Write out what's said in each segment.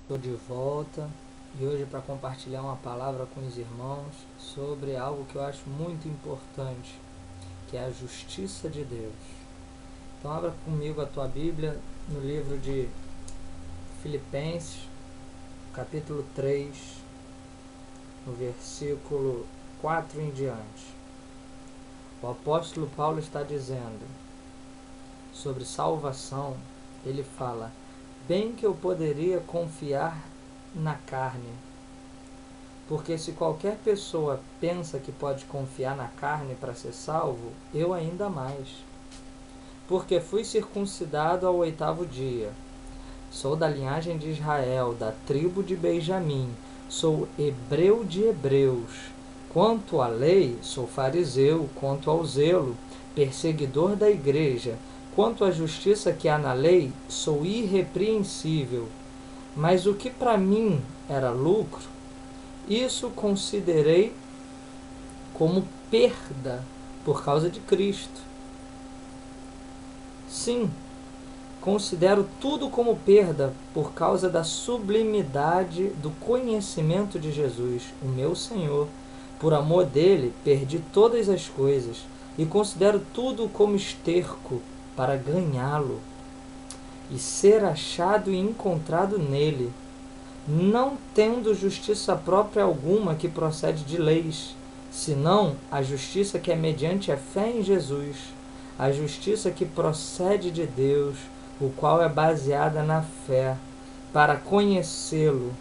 Estou de volta e hoje para compartilhar uma palavra com os irmãos sobre algo que eu acho muito importante, que é a justiça de Deus. Então abra comigo a tua Bíblia no livro de Filipenses, capítulo 3, no versículo 4 em diante. O apóstolo Paulo está dizendo sobre salvação, ele fala: bem que eu poderia confiar na carne, porque se qualquer pessoa pensa que pode confiar na carne para ser salvo, eu ainda mais. Porque fui circuncidado ao 8º dia, sou da linhagem de Israel, da tribo de Benjamim, sou hebreu de hebreus. Quanto à lei, sou fariseu, quanto ao zelo, perseguidor da igreja. Quanto à justiça que há na lei, sou irrepreensível. Mas o que para mim era lucro, isso considerei como perda por causa de Cristo. Sim, considero tudo como perda por causa da sublimidade do conhecimento de Jesus, o meu Senhor. Por amor dele, perdi todas as coisas e considero tudo como esterco para ganhá-lo e ser achado e encontrado nele, não tendo justiça própria alguma que procede de leis, senão a justiça que é mediante a fé em Jesus, a justiça que procede de Deus, o qual é baseada na fé, para conhecê-lo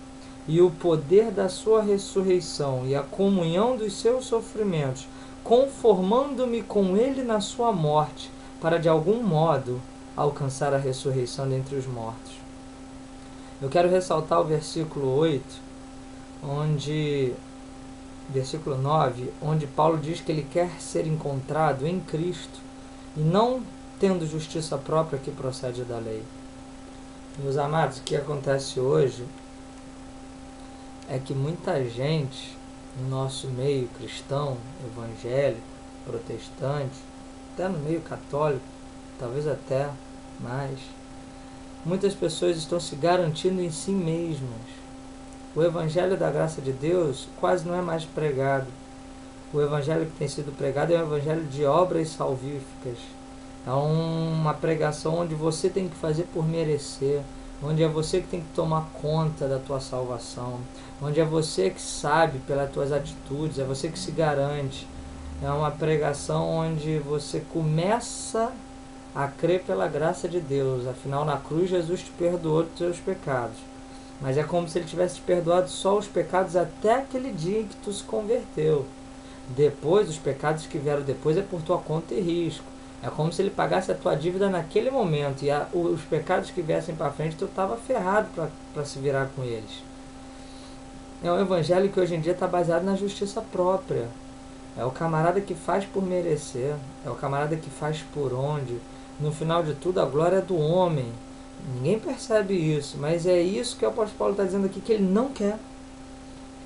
e o poder da sua ressurreição e a comunhão dos seus sofrimentos, conformando-me com ele na sua morte, para de algum modo alcançar a ressurreição dentre os mortos. Eu quero ressaltar o versículo 8, versículo 9, onde Paulo diz que ele quer ser encontrado em Cristo e não tendo justiça própria que procede da lei. Meus amados, o que acontece hoje é que muita gente no nosso meio cristão, evangélico, protestante, até no meio católico, talvez até mais, muitas pessoas estão se garantindo em si mesmas. O evangelho da graça de Deus quase não é mais pregado. O evangelho que tem sido pregado é um evangelho de obras salvíficas. É uma pregação onde você tem que fazer por merecer, onde é você que tem que tomar conta da tua salvação, onde é você que sabe pelas tuas atitudes, é você que se garante. É uma pregação onde você começa a crer pela graça de Deus. Afinal, na cruz, Jesus te perdoou dos seus pecados. Mas é como se ele tivesse te perdoado só os pecados até aquele dia em que tu se converteu. Depois, os pecados que vieram depois é por tua conta e risco. É como se ele pagasse a tua dívida naquele momento. E os pecados que viessem para frente, tu estava ferrado para se virar com eles. É um evangelho que hoje em dia está baseado na justiça própria. É o camarada que faz por merecer. É o camarada que faz por onde. No final de tudo, a glória é do homem. Ninguém percebe isso, mas é isso que o apóstolo Paulo está dizendo aqui, que ele não quer.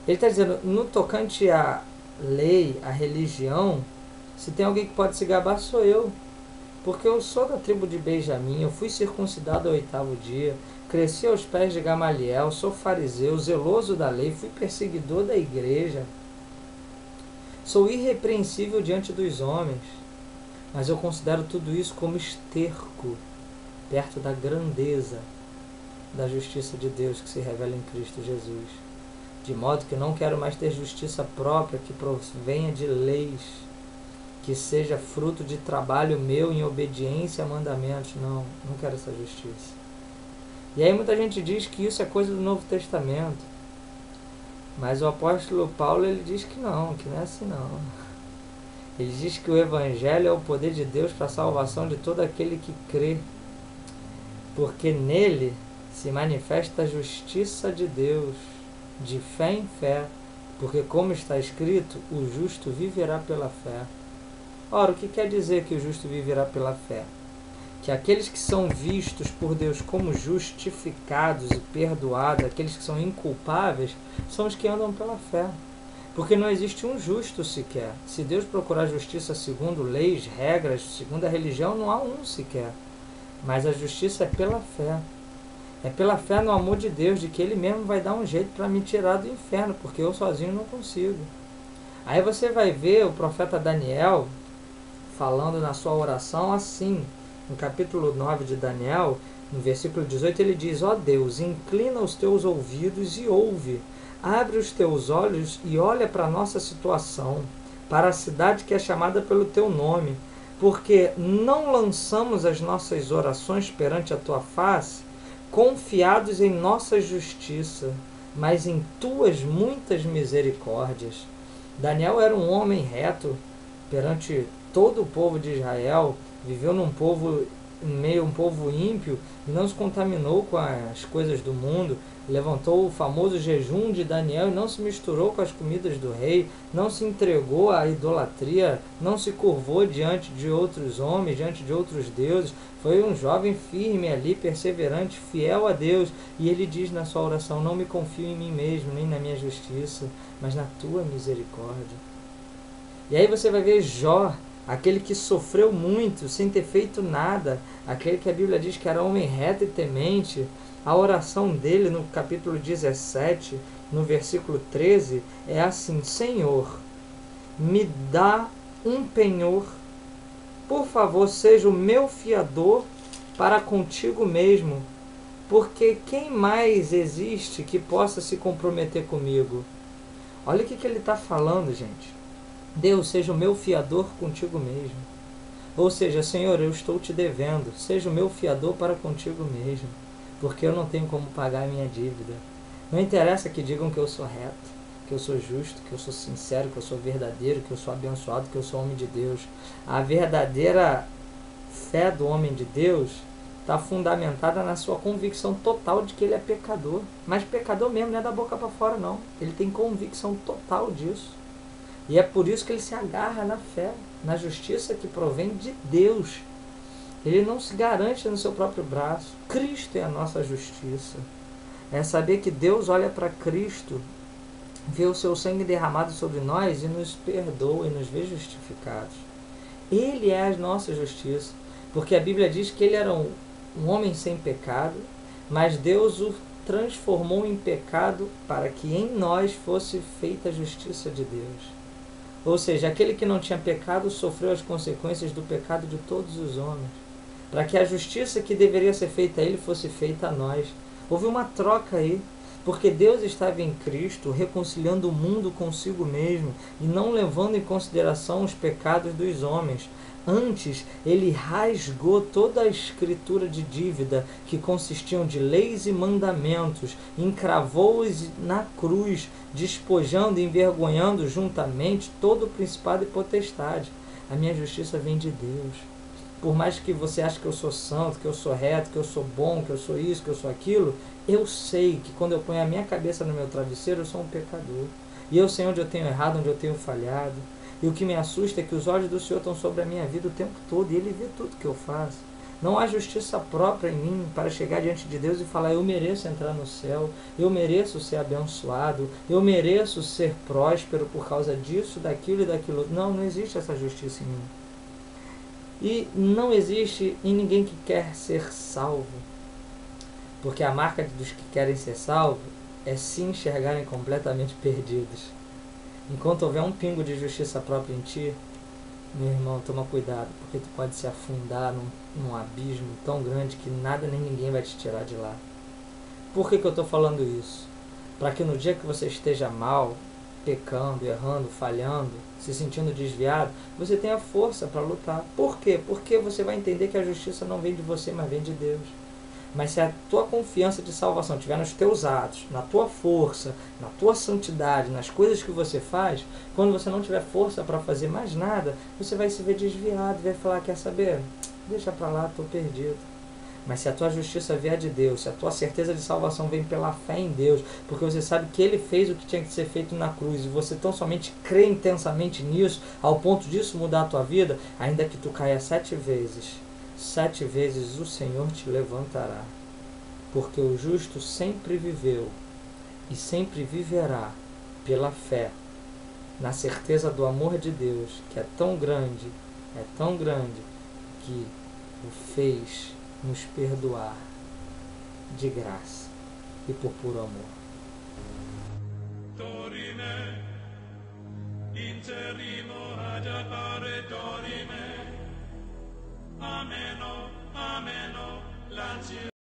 Ele está dizendo, no tocante à lei, à religião, se tem alguém que pode se gabar, sou eu. Porque eu sou da tribo de Benjamim, eu fui circuncidado ao 8º dia, cresci aos pés de Gamaliel, sou fariseu, zeloso da lei, fui perseguidor da igreja. Sou irrepreensível diante dos homens, mas eu considero tudo isso como esterco perto da grandeza da justiça de Deus que se revela em Cristo Jesus. De modo que não quero mais ter justiça própria que provenha de leis, que seja fruto de trabalho meu em obediência a mandamentos. Não quero essa justiça. E aí muita gente diz que isso é coisa do Novo Testamento. Mas o apóstolo Paulo ele diz que não é assim não. Ele diz que o Evangelho é o poder de Deus para a salvação de todo aquele que crê. Porque nele se manifesta a justiça de Deus, de fé em fé, porque como está escrito, o justo viverá pela fé. Ora, o que quer dizer que o justo viverá pela fé? Que aqueles que são vistos por Deus como justificados e perdoados, aqueles que são inculpáveis, são os que andam pela fé. Porque não existe um justo sequer. Se Deus procurar justiça segundo leis, regras, segundo a religião, não há um sequer. Mas a justiça é pela fé. É pela fé no amor de Deus, de que Ele mesmo vai dar um jeito para me tirar do inferno, porque eu sozinho não consigo. Aí você vai ver o profeta Daniel falando na sua oração assim, no capítulo 9 de Daniel, no versículo 18, ele diz: ó Deus, inclina os teus ouvidos e ouve, abre os teus olhos e olha para a nossa situação, para a cidade que é chamada pelo teu nome, porque não lançamos as nossas orações perante a tua face, confiados em nossa justiça, mas em tuas muitas misericórdias. Daniel era um homem reto perante todo o povo de Israel, viveu em meio a um povo ímpio e não se contaminou com as coisas do mundo, levantou o famoso jejum de Daniel e não se misturou com as comidas do rei, não se entregou à idolatria, não se curvou diante de outros homens, diante de outros deuses, foi um jovem firme ali, perseverante, fiel a Deus, e ele diz na sua oração: não me confio em mim mesmo, nem na minha justiça, mas na tua misericórdia. E aí você vai ver Jó, aquele que sofreu muito sem ter feito nada, aquele que a Bíblia diz que era homem reto e temente. A oração dele no capítulo 17, no versículo 13, é assim: Senhor, me dá um penhor, por favor, seja o meu fiador para contigo mesmo, porque quem mais existe que possa se comprometer comigo? Olha o que ele está falando, gente. Deus, seja o meu fiador contigo mesmo. Ou seja, Senhor, eu estou te devendo, seja o meu fiador para contigo mesmo, porque eu não tenho como pagar a minha dívida. Não interessa que digam que eu sou reto, que eu sou justo, que eu sou sincero, que eu sou verdadeiro, que eu sou abençoado, que eu sou homem de Deus. A verdadeira fé do homem de Deus está fundamentada na sua convicção total de que ele é pecador. Mas pecador mesmo, não é da boca para fora não. Ele tem convicção total disso. E é por isso que ele se agarra na fé, na justiça que provém de Deus. Ele não se garante no seu próprio braço. Cristo é a nossa justiça. É saber que Deus olha para Cristo, vê o seu sangue derramado sobre nós e nos perdoa e nos vê justificados. Ele é a nossa justiça, porque a Bíblia diz que ele era um homem sem pecado, mas Deus o transformou em pecado para que em nós fosse feita a justiça de Deus. Ou seja, aquele que não tinha pecado sofreu as consequências do pecado de todos os homens, para que a justiça que deveria ser feita a ele fosse feita a nós. Houve uma troca aí, porque Deus estava em Cristo reconciliando o mundo consigo mesmo e não levando em consideração os pecados dos homens. Antes, ele rasgou toda a escritura de dívida, que consistiam de leis e mandamentos, encravou-os na cruz, despojando e envergonhando juntamente todo o principado e potestade. A minha justiça vem de Deus. Por mais que você ache que eu sou santo, que eu sou reto, que eu sou bom, que eu sou isso, que eu sou aquilo, eu sei que quando eu ponho a minha cabeça no meu travesseiro, eu sou um pecador. E eu sei onde eu tenho errado, onde eu tenho falhado. E o que me assusta é que os olhos do Senhor estão sobre a minha vida o tempo todo, e Ele vê tudo que eu faço. Não há justiça própria em mim para chegar diante de Deus e falar: eu mereço entrar no céu, eu mereço ser abençoado, eu mereço ser próspero por causa disso, daquilo e daquilo. Não, não existe essa justiça em mim. E não existe em ninguém que quer ser salvo. Porque a marca dos que querem ser salvos é se enxergarem completamente perdidos. Enquanto houver um pingo de justiça própria em ti, meu irmão, toma cuidado, porque tu pode se afundar num abismo tão grande que nada nem ninguém vai te tirar de lá. Por que eu estou falando isso? Para que no dia que você esteja mal, pecando, errando, falhando, se sentindo desviado, você tenha força para lutar. Por quê? Porque você vai entender que a justiça não vem de você, mas vem de Deus. Mas se a tua confiança de salvação estiver nos teus atos, na tua força, na tua santidade, nas coisas que você faz, quando você não tiver força para fazer mais nada, você vai se ver desviado, vai falar: quer saber? Deixa para lá, estou perdido. Mas se a tua justiça vier de Deus, se a tua certeza de salvação vem pela fé em Deus, porque você sabe que Ele fez o que tinha que ser feito na cruz, e você tão somente crê intensamente nisso, ao ponto disso mudar a tua vida, ainda que tu caia 7 vezes, 7 vezes o Senhor te levantará. Porque o justo sempre viveu e sempre viverá pela fé, na certeza do amor de Deus, que é tão grande, que o fez nos perdoar de graça e por puro amor. Dorime